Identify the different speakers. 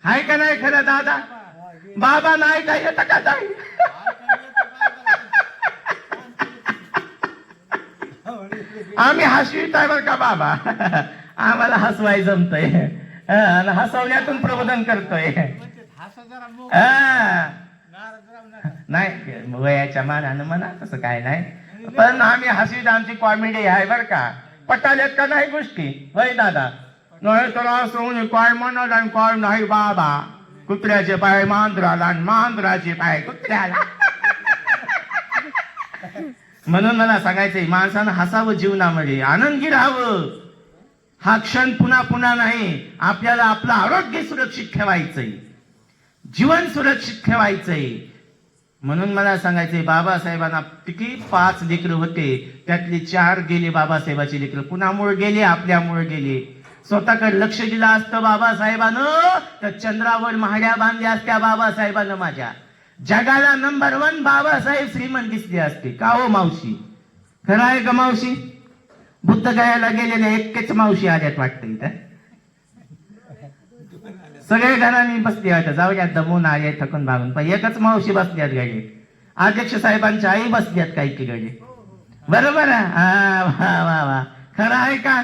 Speaker 1: हाय का नाही खरं दादा? बाबा नाही काय येतं का ताई? आम्ही हसविताय बर का बाबा, आम्हाला हसवाय जमतंय आणि हसवण्यातून प्रबोधन करतोय. नाही वयाच्या मानानं म्हणा, तसं काय नाही, पण आम्ही हसवीत, आमची कॉमेडी आहे बर का. पटाल्यात का नाही गोष्टी? वय दादा नाही तर असं काय म्हणत आणि काय नाही बाबा. कुत्र्याचे पाय मांजराला आणि मांजराचे पाय कुत्र्याला. म्हणून मला सांगायचंय, माणसानं हसावं, जीवनामध्ये आनंदी राहावं. हा क्षण पुन्हा पुन्हा नाही. आपल्याला आपलं आरोग्य सुरक्षित ठेवायचंय, जीवन सुरक्षित ठेवायचंय. म्हणून मला सांगायचंय, बाबासाहेबांना किती 5 लेकरं होते, त्यातली 4 गेले बाबासाहेबाची लेकरं. कुणामुळे गेले? आपल्यामुळे गेले. स्वतःकडे लक्ष दिलं असतं बाबासाहेबानं तर चंद्रावर महाड्या बांधल्या असत्या बाबासाहेबानं. माझ्या जगाला नंबर 1 बाबासाहेब श्रीमंत दिसले असते. का हो मावशी? खरं आहे का मावशी? बुद्ध गयाला गेलेल्या एकच मावशी आल्यात वाटतं इथं. सगळे घरांनी बसली आहेत, जाऊ द्या, दमून आले, थकून भागून, पण एकच मावशी बसल्यात गाडी. अध्यक्ष साहेबांची आई बसल्यात काही की गाडी. बरोबर आहे. वा वा वा, खरं आहे का?